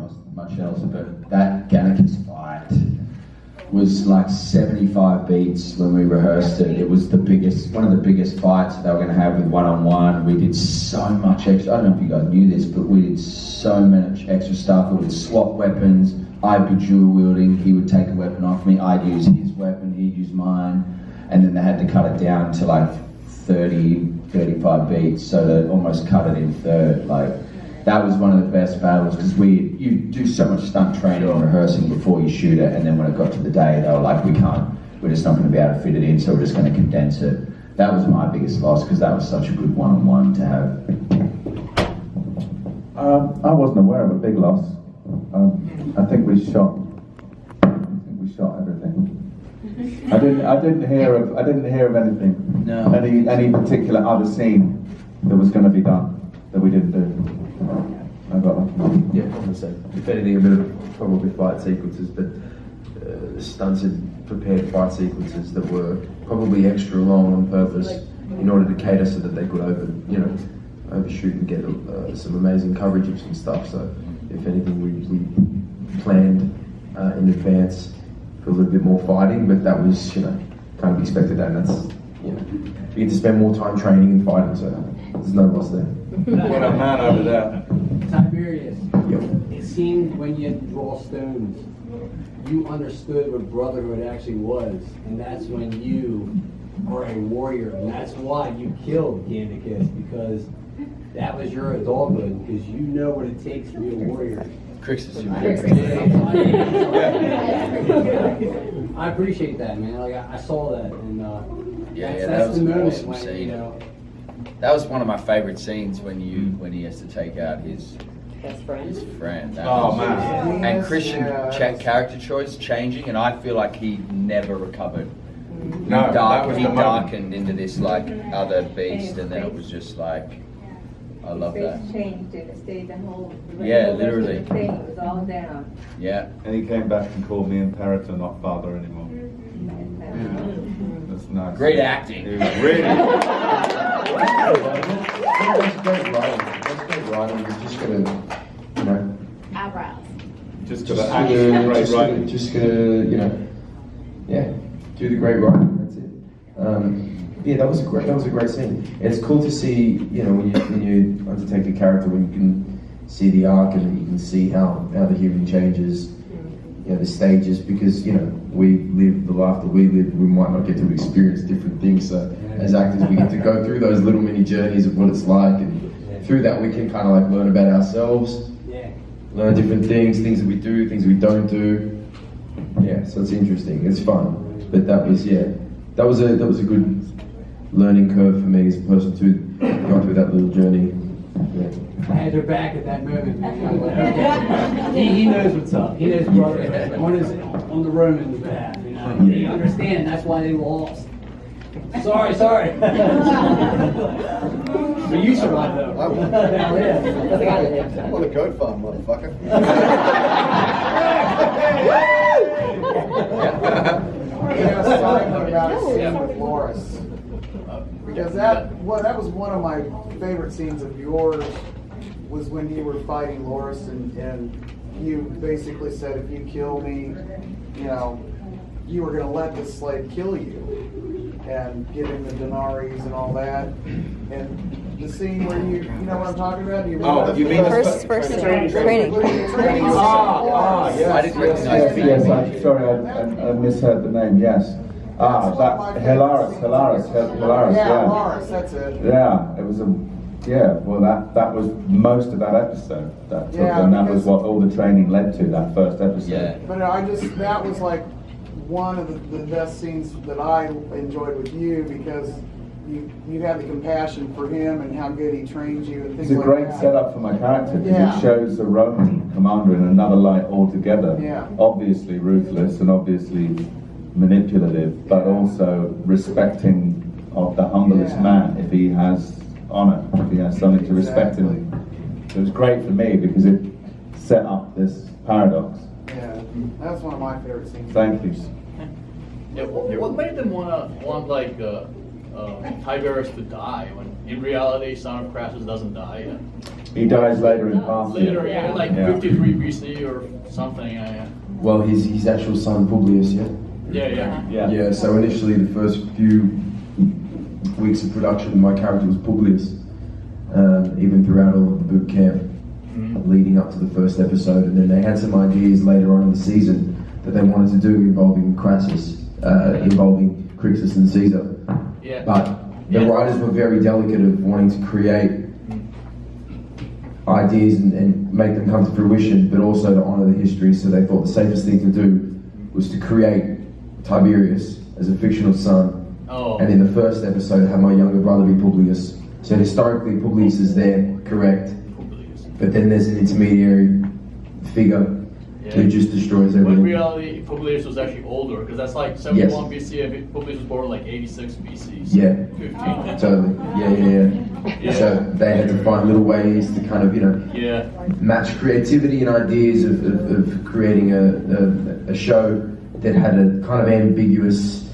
across much else, but that Gannicus fight was like 75 beats when we rehearsed it. It was one of the biggest fights they were going to have with one-on-one. We did so much extra. I don't know if you guys knew this, but we did so much extra stuff. We would swap weapons. I'd be dual wielding. He would take a weapon off me. I'd use his weapon. He'd use mine. And then they had to cut it down to like 30, 35 beats, so they almost cut it in third. Like, that was one of the best battles, because you do so much stunt training and rehearsing before you shoot it, and then when it got to the day, they were like, we're just not going to be able to fit it in, so we're just going to condense it. That was my biggest loss, because that was such a good one-on-one to have. I wasn't aware of a big loss. I think we shot everything. I didn't hear of anything. No. Any particular other scene that was going to be done that we didn't do. I got lucky. Yeah, I'm gonna say, if anything, a bit of probably fight sequences, but stunts had prepared fight sequences that were probably extra long on purpose in order to cater so that they could overshoot and get some amazing coverage of some stuff. So, if anything, we planned in advance for a little bit more fighting, but that was, kind of expected, and that's, you get to spend more time training and fighting, so there's no loss there. What a man over there. Tiberius, Yep. it seemed when you had to draw stones, you understood what brotherhood actually was, and that's when you are a warrior, and that's why you killed Gannicus, because that was your adulthood, because you know what it takes to be a warrior. Crassus, I appreciate that, man. Like I saw that, and that that's was the an moment awesome when, scene. That was one of my favorite scenes when he has to take out his friend. That Oh, was- man. And Christian character choice changing, and I feel like he never recovered. No, that was He the moment. darkened into this like other beast, and then it was just like, I love His that. face changed and it stayed the whole. Yeah, the rest of literally. the thing, it was all down. Yeah. And he came back and called me Imperator, not father anymore. That's nice. Great acting. It was really. That's great writing. You just gotta, Eyebrows. Just got to action, great writing. just gotta, do the great writing. That's it. That was a great scene. It's cool to see, when you undertake a character, when you can see the arc and you can see how the human changes, the stages, because we live the life that we live. We might not get to experience different things. So as actors, we get to go through those little mini journeys of what it's like, and through that we can kind of like learn about ourselves, learn different things that we do, things we don't do. Yeah, so it's interesting. It's fun. But that was a good learning curve for me as a person to go through that little journey. Yeah. I had her back at that moment, man. I'm like, okay. He knows what's up. He knows brother on the Romans' behalf. He understands. That's why they lost. Sorry. But you survived though. I'm on a goat farm, motherfucker. Talking about a scene with Loris, because that was one of my favorite scenes of yours, was when you were fighting Loris, and you basically said, if you kill me, you were going to let this slave kill you and give him the denaries and all that. And the scene where you know what I'm talking about? Do you remember? You mean First training. Yes. I didn't recognize the Yes, name. I'm sorry, I misheard the name, yes. That Hilaris, Yeah, Loris, that's it. Yeah, it was that was most of that episode that took, Yeah, and that was because- what all the training led to, that first episode. Yeah. But that was like one of the best scenes that I enjoyed with you, because you had the compassion for him and how good he trains you and things It's a like great that. setup for my character, because Yeah. it shows the Roman commander in another light altogether. Yeah. Obviously ruthless and obviously manipulative, but also respecting of the humblest Yeah. man if he has honor, if he has something to respect him. It was great for me because it set up this paradox. Yeah, that's one of my favorite scenes. Thank you. Yeah, what made them want Tiberius to die, when in reality, son of Crassus doesn't die yet. He dies later in Parthia. Later, yeah, like Yeah. 53 BC or something. Well, his actual son Publius, yeah. Yeah. Yeah. So initially, the first few weeks of production, my character was Publius. Even throughout all of the boot camp, leading up to the first episode, and then they had some ideas later on in the season that they wanted to do involving Crassus, involving Crixus and Caesar. Yeah. But the writers were very delicate of wanting to create ideas and make them come to fruition, but also to honour the history. So they thought the safest thing to do was to create Tiberius as a fictional son, and in the first episode have my younger brother be Publius. So historically, Publius is there, correct, but then there's an intermediary figure who just destroys When in everything. reality, Publius was actually older, because that's like 71 BC, and Publius was born like 86 BC. So Yeah. 15. Totally. Yeah. So they had to find little ways to kind of, match creativity and ideas of creating a show that had a kind of ambiguous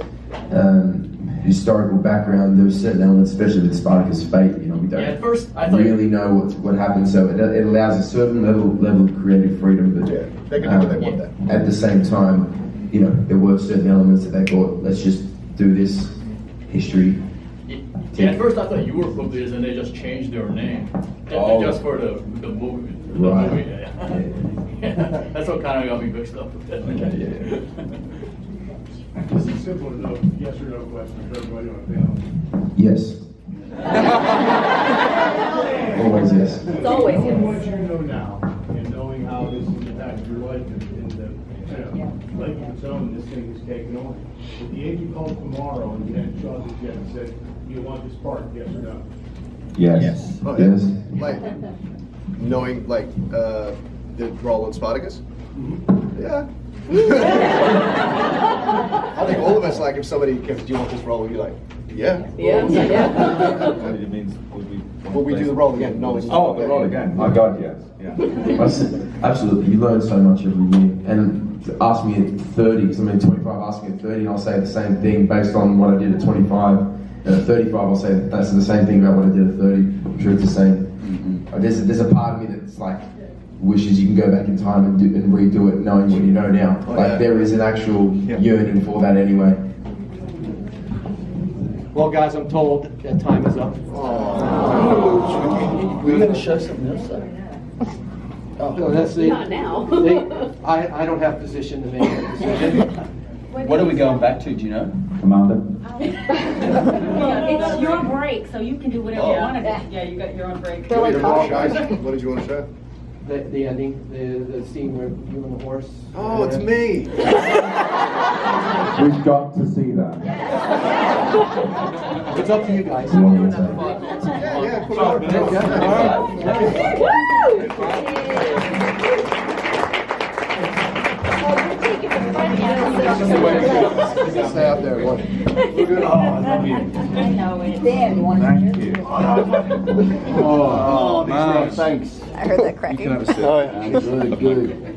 historical background. There were certain elements, especially with Spartacus' fate, we don't At first, I thought really know what happened. So it allows a certain level of creative freedom, but they can do what they want then. at the same time, there were certain elements that they thought, let's just do this history. Yeah, at first I thought you were Publius, and they just changed their name just for the movie. Right. Yeah. That's what kind of got me mixed up with that. This is simple enough, yes or no question for everybody on the panel. Yes. Always yes. It's always Knowing what yes. you know now, and knowing how this has impacted your life and the life of its own this thing has taken on. If the agent called tomorrow and Ken shot this yet and said, you want this part, yes or no? Yes. Oh, yeah. Yes. Like, knowing, like, the role in Spartacus? Yeah. I think all of us, like, if somebody goes, do you want this role? We'd be like, yeah. It means Will we do the role again? No. Oh, the role again. My God, yes. Yeah. Absolutely. You learn so much every year. And ask me at 30, because I'm in 25, ask me at 30 and I'll say the same thing based on what I did at 25. And at 35 I'll say that's the same thing about what I did at 30. I'm sure it's the same. There's a part of me that's like, wishes you can go back in time and redo it knowing what you know now. There is an actual yearning for that anyway. Well, guys, I'm told that time is up. We're going to show something else, though. No, that's the. Not now. I don't have position to make that decision. What are we going back to? Do you know? Commander? It's your break, so you can do whatever you want to do. Yeah, you're on break. What did you want to show? The ending, the scene where you and the horse. Oh, it's me. We've got to see that. It's up to you guys. Yeah, put it on. Stay out there, what? We're good. I know it. Dan, you want to Thank you. Oh, man. Thanks. I heard that cracking. You can have a sip. Good.